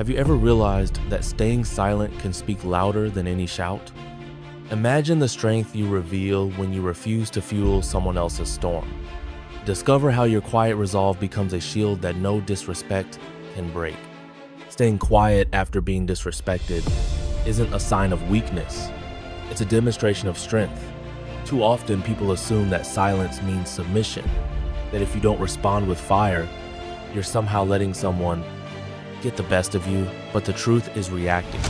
Have you ever realized that staying silent can speak louder than any shout? Imagine the strength you reveal when you refuse to fuel someone else's storm. Discover how your quiet resolve becomes a shield that no disrespect can break. Staying quiet after being disrespected isn't a sign of weakness. It's a demonstration of strength. Too often people assume that silence means submission, that if you don't respond with fire, you're somehow letting someone get the best of you, but the truth is reacting.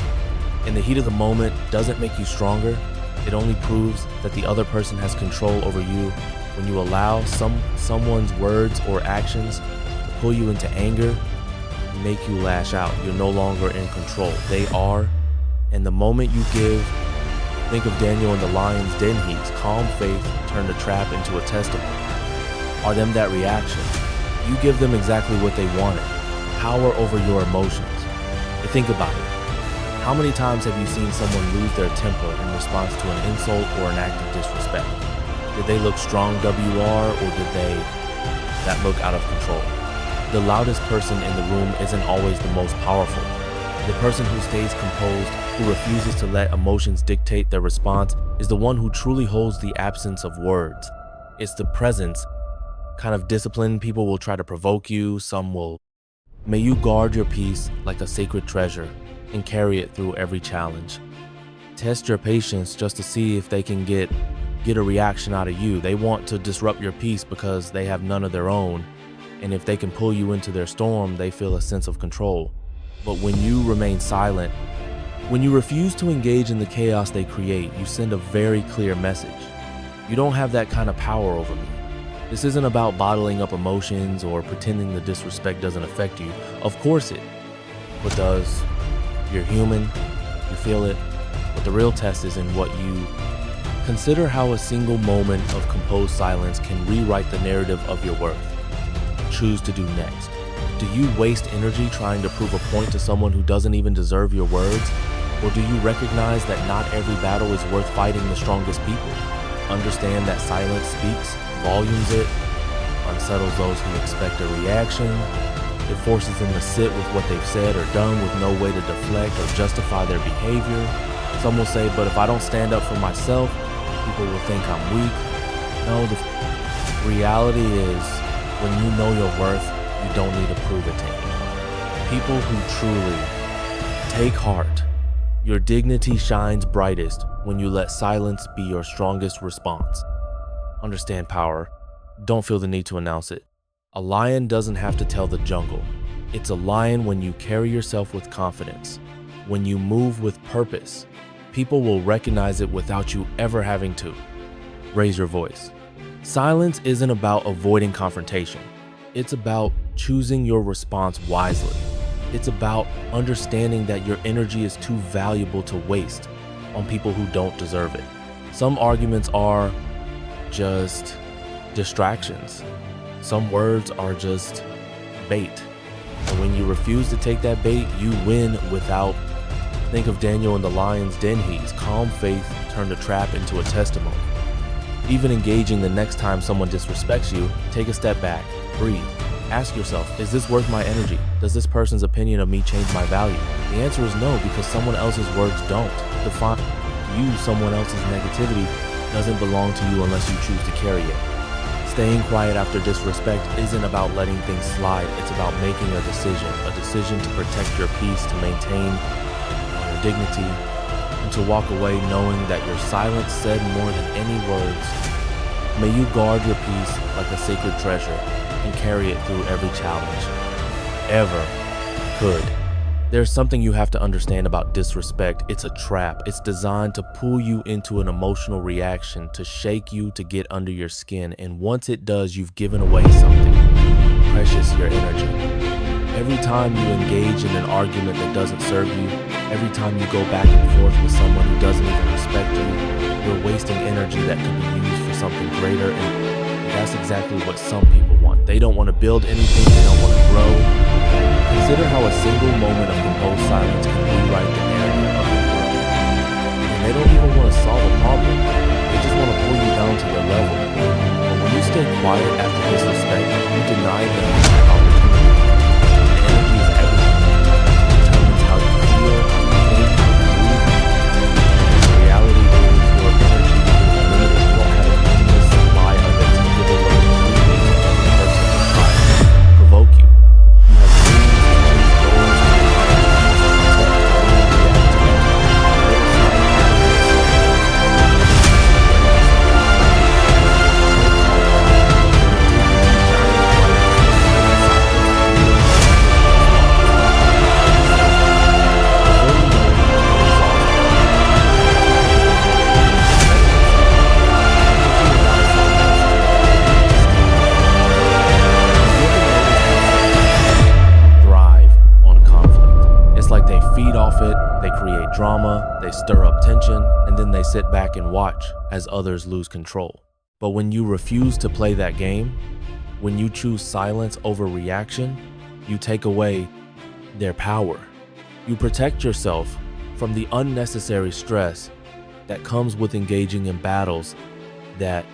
In the heat of the moment doesn't make you stronger, it only proves that the other person has control over you. When you allow someone's words or actions to pull you into anger, make you lash out, you're no longer in control. They are, and the moment you give, think of Daniel in the lion's den heats, calm faith turned a trap into a testimony. Are them that reaction? You give them exactly what they wanted. Power over your emotions. But think about it. How many times have you seen someone lose their temper in response to an insult or an act of disrespect? Did they look strong WR or did that look out of control? The loudest person in the room isn't always the most powerful. The person who stays composed, who refuses to let emotions dictate their response, is the one who truly holds the absence of words. It's the presence kind of discipline. People will try to provoke you, some will. May you guard your peace like a sacred treasure and carry it through every challenge. Test your patience just to see if they can get a reaction out of you. They want to disrupt your peace because they have none of their own. And if they can pull you into their storm, they feel a sense of control. But when you remain silent, when you refuse to engage in the chaos they create, you send a very clear message. You don't have that kind of power over me. This isn't about bottling up emotions or pretending the disrespect doesn't affect you. Of course it does. You're human, you feel it, but the real test is in what you consider. How a single moment of composed silence can rewrite the narrative of your worth. Choose to do next. Do you waste energy trying to prove a point to someone who doesn't even deserve your words? Or do you recognize that not every battle is worth fighting the strongest people? Understand that silence speaks volumes. It unsettles those who expect a reaction. It forces them to sit with what they've said or done with no way to deflect or justify their behavior. Some will say, but if I don't stand up for myself, people will think I'm weak. No, the reality is when you know your worth, you don't need to prove it to anyone. People who truly take heart, your dignity shines brightest when you let silence be your strongest response. Understand power. Don't feel the need to announce it. A lion doesn't have to tell the jungle. It's a lion when you carry yourself with confidence. When you move with purpose, people will recognize it without you ever having to. Raise your voice. Silence isn't about avoiding confrontation. It's about choosing your response wisely. It's about understanding that your energy is too valuable to waste on people who don't deserve it. Some arguments are just distractions. Some words are just bait. And when you refuse to take that bait, you win without. Think of Daniel in the lion's den heats. Calm faith turned a trap into a testimony. Even engaging the next time someone disrespects you, take a step back, breathe. Ask yourself, is this worth my energy? Does this person's opinion of me change my value? The answer is no, because someone else's words don't. Define you, someone else's negativity doesn't belong to you unless you choose to carry it. Staying quiet after disrespect isn't about letting things slide. It's about making a decision to protect your peace, to maintain your dignity, and to walk away knowing that your silence said more than any words. May you guard your peace like a sacred treasure and carry it through every challenge ever could. There's something you have to understand about disrespect. It's a trap. It's designed to pull you into an emotional reaction, to shake you, to get under your skin. And once it does, you've given away something precious, your energy. Every time you engage in an argument that doesn't serve you, every time you go back and forth with someone who doesn't even respect you, you're wasting energy that could be used for something greater. And that's exactly what some people want. They don't want to build anything. They don't want to grow. Consider how a single moment of composed silence can rewrite the narrative of your world. And they don't even want to solve a problem. They just want to pull you down to their level. But when you stay quiet after disrespect, you deny them that opportunity. And energy is everything. feed off it, they create drama, they stir up tension, and then they sit back and watch as others lose control. But when you refuse to play that game, when you choose silence over reaction, you take away their power. You protect yourself from the unnecessary stress that comes with engaging in battles that,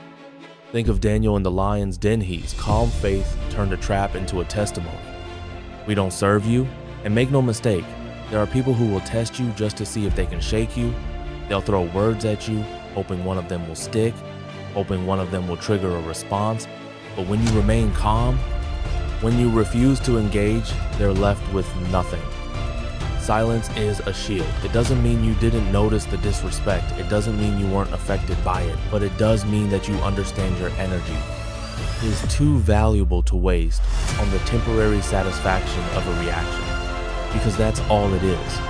think of Daniel in the lion's den. His calm faith turned a trap into a testimony. We don't serve you, and make no mistake, there are people who will test you just to see if they can shake you. They'll throw words at you, hoping one of them will stick, hoping one of them will trigger a response. But when you remain calm, when you refuse to engage, they're left with nothing. Silence is a shield. It doesn't mean you didn't notice the disrespect. It doesn't mean you weren't affected by it, but it does mean that you understand your energy is too valuable to waste on the temporary satisfaction of a reaction, because that's all it is.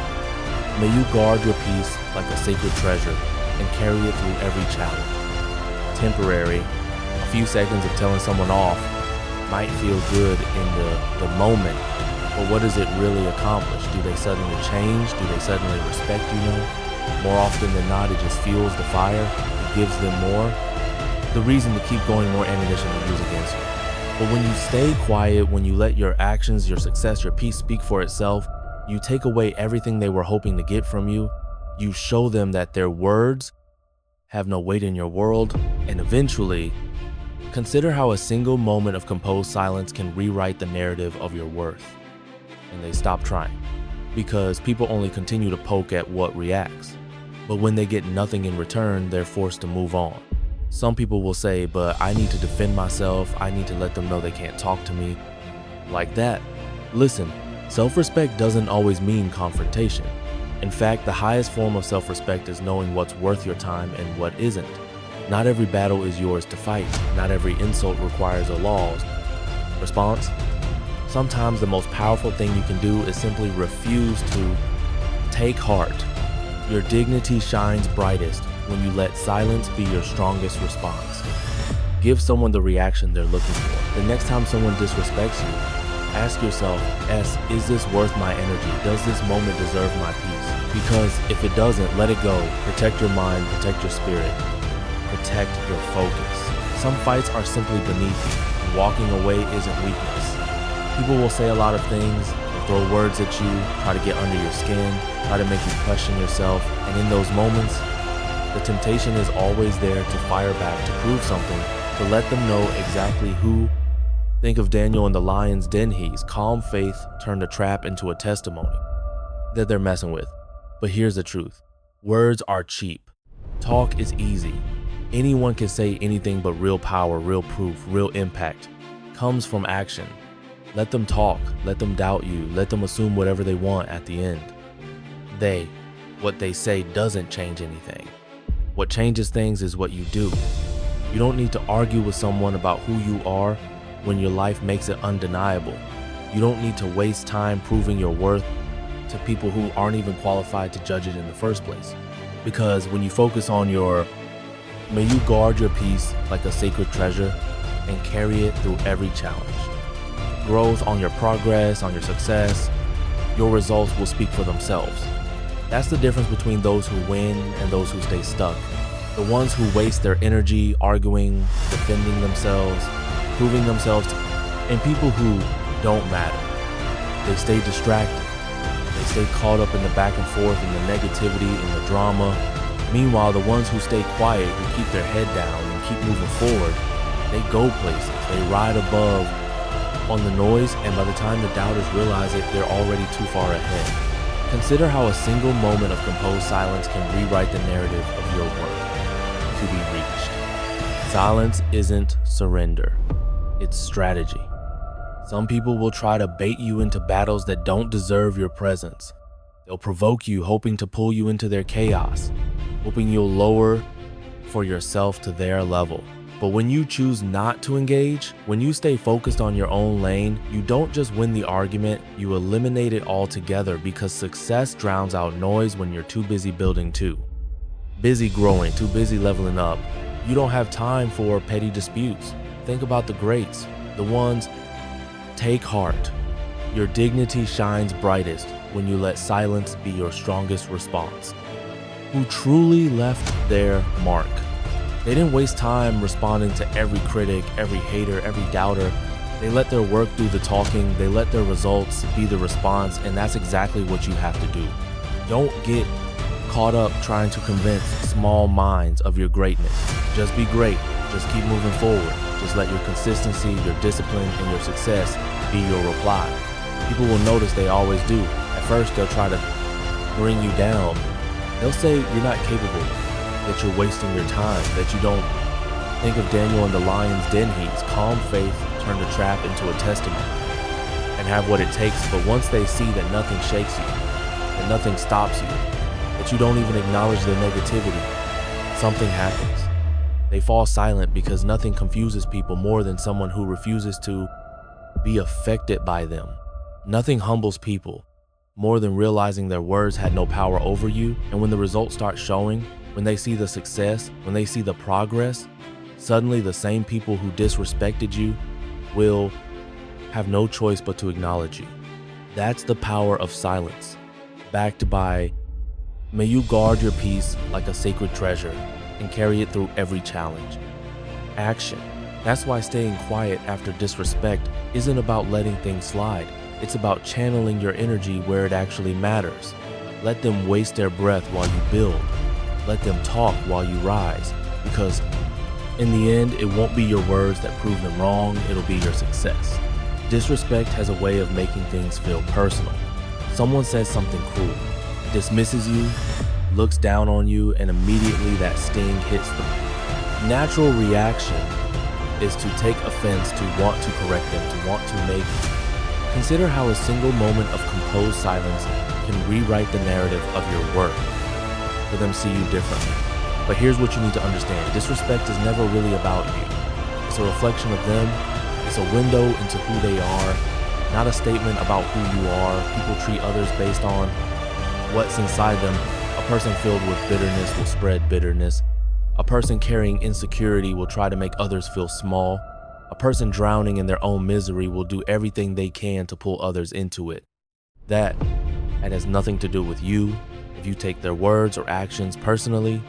May you guard your peace like a sacred treasure and carry it through every challenge. Temporary, a few seconds of telling someone off might feel good in the moment, but what does it really accomplish? Do they suddenly change? Do they suddenly respect you now? More often than not, it just fuels the fire. It gives them more, the reason to keep going, more ammunition to use against you. But when you stay quiet, when you let your actions, your success, your peace speak for itself, you take away everything they were hoping to get from you. You show them that their words have no weight in your world, and eventually, consider how a single moment of composed silence can rewrite the narrative of your worth. And they stop trying, because people only continue to poke at what reacts. But when they get nothing in return, they're forced to move on. Some people will say, but I need to defend myself. I need to let them know they can't talk to me like that. Listen, self-respect doesn't always mean confrontation. In fact, the highest form of self-respect is knowing what's worth your time and what isn't. Not every battle is yours to fight. Not every insult requires a law's response. Sometimes the most powerful thing you can do is simply refuse to take heart. Your dignity shines brightest when you let silence be your strongest response. Give someone the reaction they're looking for. The next time someone disrespects you, ask yourself, is this worth my energy? Does this moment deserve my peace? Because if it doesn't, let it go. Protect your mind, protect your spirit, protect your focus. Some fights are simply beneath you, and walking away isn't weakness. People will say a lot of things, throw words at you, try to get under your skin, try to make you question yourself, and in those moments, the temptation is always there to fire back, to prove something, to let them know exactly who. Think of Daniel in the lion's den. His calm faith turned a trap into a testimony that they're messing with. But here's the truth. Words are cheap. Talk is easy. Anyone can say anything, but real power, real proof, real impact comes from action. Let them talk, let them doubt you, let them assume whatever they want at the end. What they say doesn't change anything. What changes things is what you do. You don't need to argue with someone about who you are when your life makes it undeniable. You don't need to waste time proving your worth to people who aren't even qualified to judge it in the first place. Because when you focus on may you guard your peace like a sacred treasure and carry it through every challenge. Growth, on your progress, on your success, your results will speak for themselves. That's the difference between those who win and those who stay stuck. The ones who waste their energy arguing, defending themselves, proving themselves, and people who don't matter. They stay distracted. They stay caught up in the back and forth, in the negativity, in the drama. Meanwhile, the ones who stay quiet, who keep their head down and keep moving forward, they go places. They ride above on the noise, and by the time the doubters realize it, they're already too far ahead. Consider how a single moment of composed silence can rewrite the narrative of your worth to be reached. Silence isn't surrender, it's strategy. Some people will try to bait you into battles that don't deserve your presence. They'll provoke you, hoping to pull you into their chaos, hoping you'll lower for yourself to their level. But when you choose not to engage, when you stay focused on your own lane, you don't just win the argument, you eliminate it altogether, because success drowns out noise when you're too busy building too busy growing, too busy leveling up. You don't have time for petty disputes. Think about the greats, the ones. Take heart. Your dignity shines brightest when you let silence be your strongest response. Who truly left their mark. They didn't waste time responding to every critic, every hater, every doubter. They let their work do the talking, they let their results be the response, and that's exactly what you have to do. Don't get caught up trying to convince small minds of your greatness. Just be great, just keep moving forward. Just let your consistency, your discipline, and your success be your reply. People will notice, they always do. At first, they'll try to bring you down. They'll say you're not capable, that you're wasting your time, that you don't. Think of Daniel in the lion's den. He's calm faith turned a trap into a testimony and have what it takes. But once they see that nothing shakes you, that nothing stops you, that you don't even acknowledge their negativity, something happens. They fall silent because nothing confuses people more than someone who refuses to be affected by them. Nothing humbles people more than realizing their words had no power over you. And when the results start showing, when they see the success, when they see the progress, suddenly the same people who disrespected you will have no choice but to acknowledge you. That's the power of silence, backed by, may you guard your peace like a sacred treasure and carry it through every challenge. Action. That's why staying quiet after disrespect isn't about letting things slide. It's about channeling your energy where it actually matters. Let them waste their breath while you build. Let them talk while you rise, because in the end, it won't be your words that prove them wrong, it'll be your success. Disrespect has a way of making things feel personal. Someone says something cruel, dismisses you, looks down on you, and immediately that sting hits them. Natural reaction is to take offense, to want to correct them, to want to make. Consider how a single moment of composed silence can rewrite the narrative of your work, for them see you differently. But here's what you need to understand. Disrespect is never really about you. It's a reflection of them. It's a window into who they are, not a statement about who you are. People treat others based on what's inside them. A person filled with bitterness will spread bitterness. A person carrying insecurity will try to make others feel small. A person drowning in their own misery will do everything they can to pull others into it. That has nothing to do with you. If you take their words or actions personally,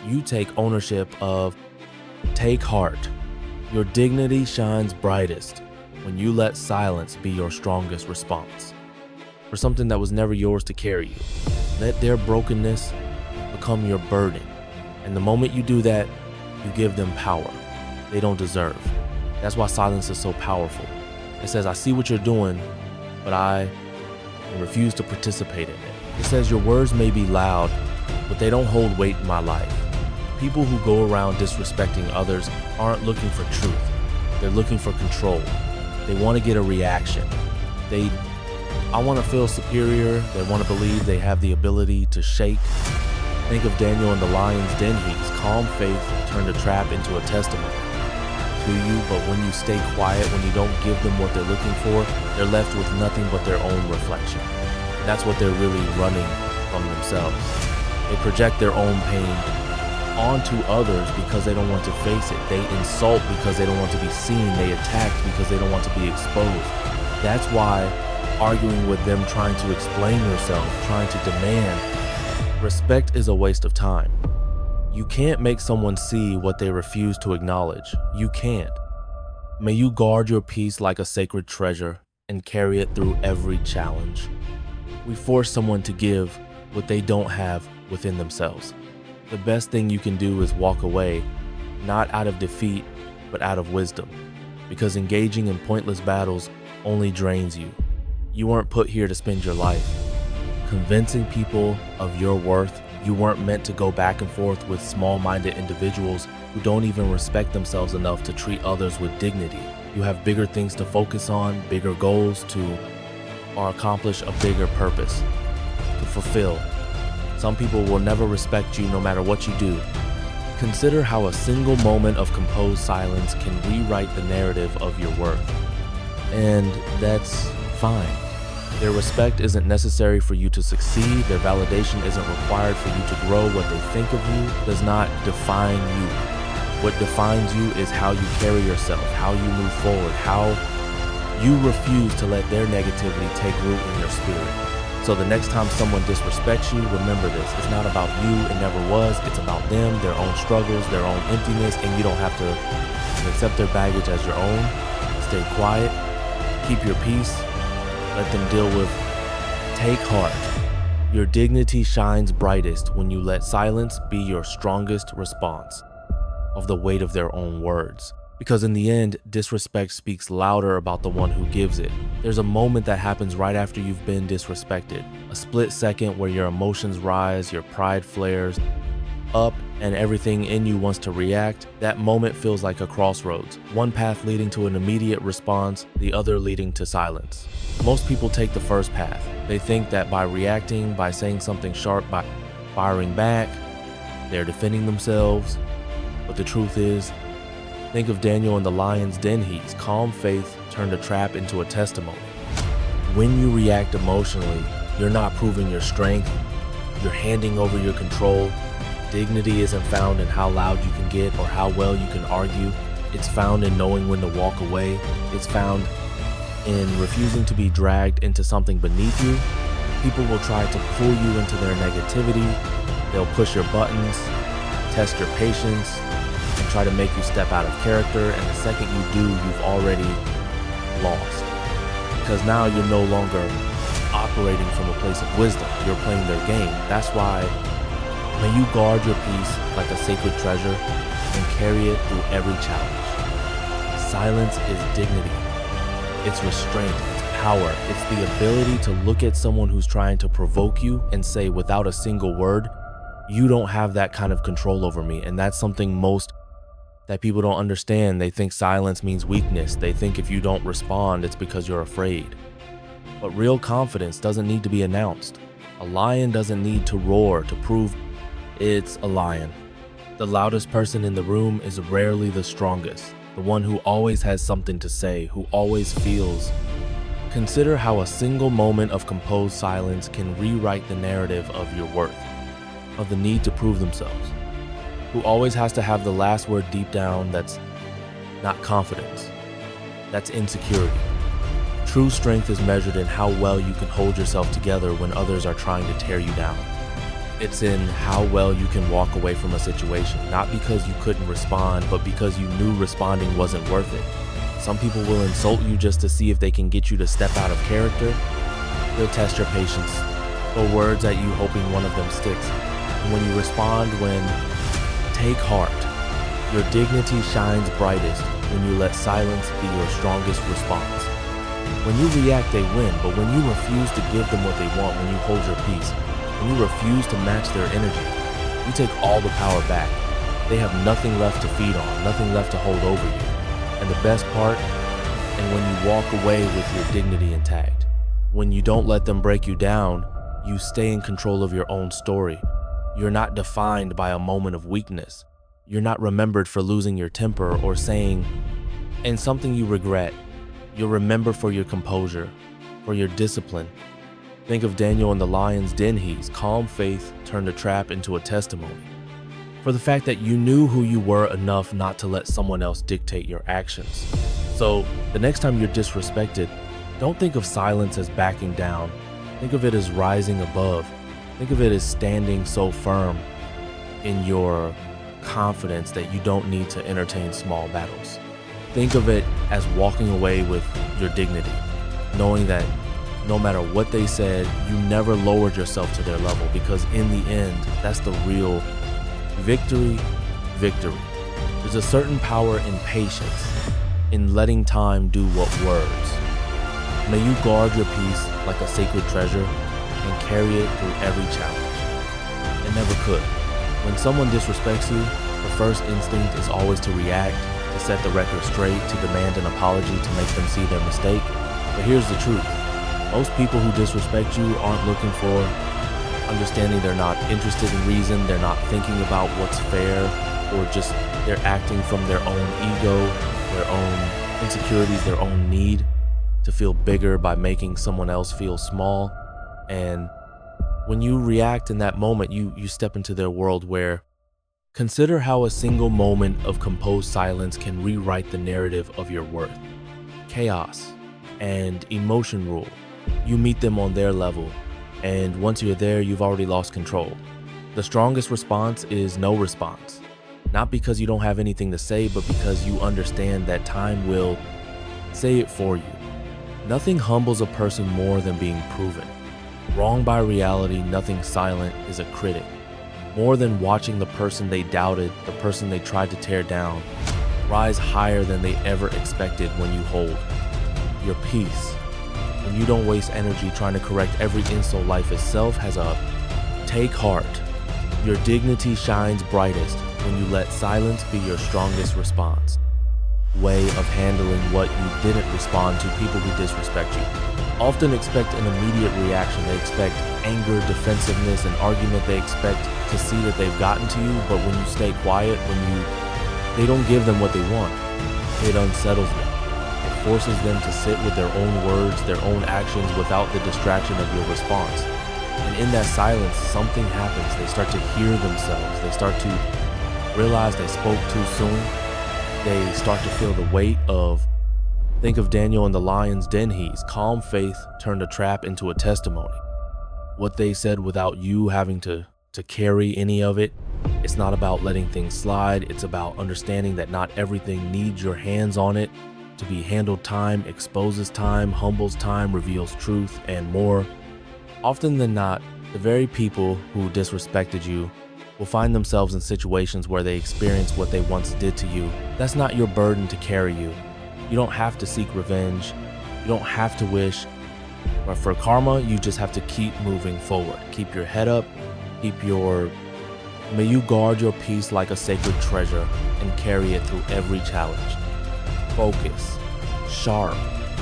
you take ownership of. Take heart. Your dignity shines brightest when you let silence be your strongest response for something that was never yours to carry you. Let their brokenness become your burden. And the moment you do that, you give them power they don't deserve. That's why silence is so powerful. It says, I see what you're doing, but I refuse to participate in it. It says, your words may be loud, but they don't hold weight in my life. People who go around disrespecting others aren't looking for truth. They're looking for control. They want to get a reaction. I want to feel superior. They want to believe they have the ability to shake. Think of Daniel in the lion's den. He's calm faith turned a trap into a testimony to you, but when you stay quiet, when you don't give them what they're looking for, they're left with nothing but their own reflection. That's what they're really running from themselves. They project their own pain onto others because they don't want to face it. They insult because they don't want to be seen. They attack because they don't want to be exposed. That's why arguing with them, trying to explain yourself, trying to demand respect is a waste of time. You can't make someone see what they refuse to acknowledge. You can't. May you guard your peace like a sacred treasure and carry it through every challenge. We force someone to give what they don't have within themselves. The best thing you can do is walk away, not out of defeat, but out of wisdom, because engaging in pointless battles only drains you. You weren't put here to spend your life convincing people of your worth. You weren't meant to go back and forth with small-minded individuals who don't even respect themselves enough to treat others with dignity. You have bigger things to focus on, bigger goals to or accomplish a bigger purpose to fulfill. Some people will never respect you no matter what you do. Consider how a single moment of composed silence can rewrite the narrative of your worth. And that's fine. Their respect isn't necessary for you to succeed. Their validation isn't required for you to grow. What they think of you does not define you. What defines you is how you carry yourself, how you move forward, how you refuse to let their negativity take root in your spirit. So the next time someone disrespects you, remember this. It's not about you. It never was. It's about them, their own struggles, their own emptiness, and you don't have to accept their baggage as your own. Stay quiet. Keep your peace. Let them deal with. Take heart. Your dignity shines brightest when you let silence be your strongest response of the weight of their own words. Because in the end, disrespect speaks louder about the one who gives it. There's a moment that happens right after you've been disrespected. A split second where your emotions rise, your pride flares up, and everything in you wants to react. That moment feels like a crossroads. One path leading to an immediate response, the other leading to silence. Most people take the first path. They think that by reacting, by saying something sharp, by firing back, they're defending themselves. But the truth is, think of Daniel in the lion's den. His calm faith turned a trap into a testimony. When you react emotionally, you're not proving your strength. You're handing over your control. Dignity isn't found in how loud you can get or how well you can argue. It's found in knowing when to walk away. It's found in refusing to be dragged into something beneath you. People will try to pull you into their negativity. They'll push your buttons, test your patience, and try to make you step out of character. And the second you do, you've already lost. Because now you're no longer operating from a place of wisdom. You're playing their game. That's why may you guard your peace like a sacred treasure and carry it through every challenge. Silence is dignity. It's restraint. It's power. It's the ability to look at someone who's trying to provoke you and say without a single word, you don't have that kind of control over me. And that's something that people don't understand. They think silence means weakness. They think if you don't respond, it's because you're afraid. But real confidence doesn't need to be announced. A lion doesn't need to roar to prove it's a lion. The loudest person in the room is rarely the strongest, the one who always has something to say, who always feels. Consider how a single moment of composed silence can rewrite the narrative of your worth, of the need to prove themselves. Who always has to have the last word deep down. That's not confidence. That's insecurity. True strength is measured in how well you can hold yourself together when others are trying to tear you down. It's in how well you can walk away from a situation, not because you couldn't respond, but because you knew responding wasn't worth it. Some people will insult you just to see if they can get you to step out of character. They'll test your patience, throw words at you hoping one of them sticks. And when you respond, take heart. Your dignity shines brightest when you let silence be your strongest response. When you react, they win, but when you refuse to give them what they want, when you hold your peace, when you refuse to match their energy, you take all the power back. They have nothing left to feed on, nothing left to hold over you. And the best part, and when you walk away with your dignity intact, when you don't let them break you down, you stay in control of your own story. You're not defined by a moment of weakness. You're not remembered for losing your temper or saying, and something you regret. You're remembered for your composure, for your discipline. Think of Daniel in the lion's den. His calm faith turned a trap into a testimony. For the fact that you knew who you were enough not to let someone else dictate your actions. So the next time you're disrespected, don't think of silence as backing down. Think of it as rising above. Think of it as standing so firm in your confidence that you don't need to entertain small battles. Think of it as walking away with your dignity, knowing that no matter what they said, you never lowered yourself to their level, because in the end, that's the real victory. There's a certain power in patience, in letting time do what words. May you guard your peace like a sacred treasure and carry it through every challenge. It never could. When someone disrespects you, the first instinct is always to react, to set the record straight, to demand an apology, to make them see their mistake. But here's the truth. Most people who disrespect you aren't looking for understanding. They're not interested in reason. They're not thinking about what's fair, or just they're acting from their own ego, their own insecurities, their own need to feel bigger by making someone else feel small. And when you react in that moment, you step into their world where consider how a single moment of composed silence can rewrite the narrative of your worth. Chaos and emotion rule. You meet them on their level. And once you're there, you've already lost control. The strongest response is no response. Not because you don't have anything to say, but because you understand that time will say it for you. Nothing humbles a person more than being proven. Wrong by reality, nothing silent is a critic. More than watching the person they doubted, the person they tried to tear down, rise higher than they ever expected when you hold your peace. When you don't waste energy trying to correct every insult life itself has a take heart. Your dignity shines brightest when you let silence be your strongest response. Way of handling what you didn't respond to people who disrespect you. Often expect an immediate reaction. They expect anger, defensiveness, and argument. They expect to see that they've gotten to you, but when you stay quiet, they don't give them what they want. It unsettles them. It forces them to sit with their own words, their own actions without the distraction of your response. And in that silence, something happens. They start to hear themselves. They start to realize they spoke too soon. They start to feel the weight of, think of Daniel in the lion's den. His calm faith turned a trap into a testimony. What they said without you having to carry any of it. It's not about letting things slide. It's about understanding that not everything needs your hands on it to be handled. Time exposes time, humbles time, reveals truth, and more. Often than not, the very people who disrespected you will find themselves in situations where they experience what they once did to you. That's not your burden to carry you. You don't have to seek revenge. You don't have to wish. But for karma, you just have to keep moving forward. Keep your head up. May you guard your peace like a sacred treasure and carry it through every challenge. Focus. Sharp.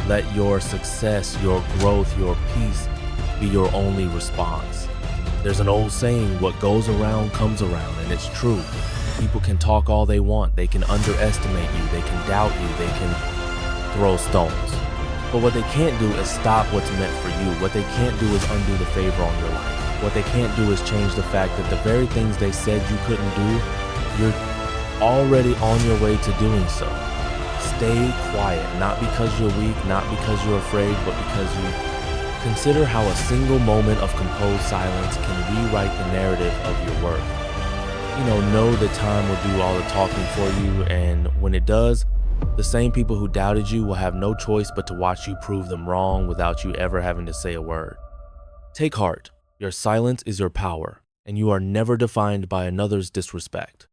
Let your success, your growth, your peace be your only response. There's an old saying, what goes around comes around, and it's true. People can talk all they want. They can underestimate you. They can doubt you. They can throw stones. But what they can't do is stop what's meant for you. What they can't do is undo the favor on your life. What they can't do is change the fact that the very things they said you couldn't do, you're already on your way to doing so. Stay quiet, not because you're weak, not because you're afraid, but because you consider how a single moment of composed silence can rewrite the narrative of your worth. Know that time will do all the talking for you, and when it does, the same people who doubted you will have no choice but to watch you prove them wrong without you ever having to say a word. Take heart. Your silence is your power, and you are never defined by another's disrespect.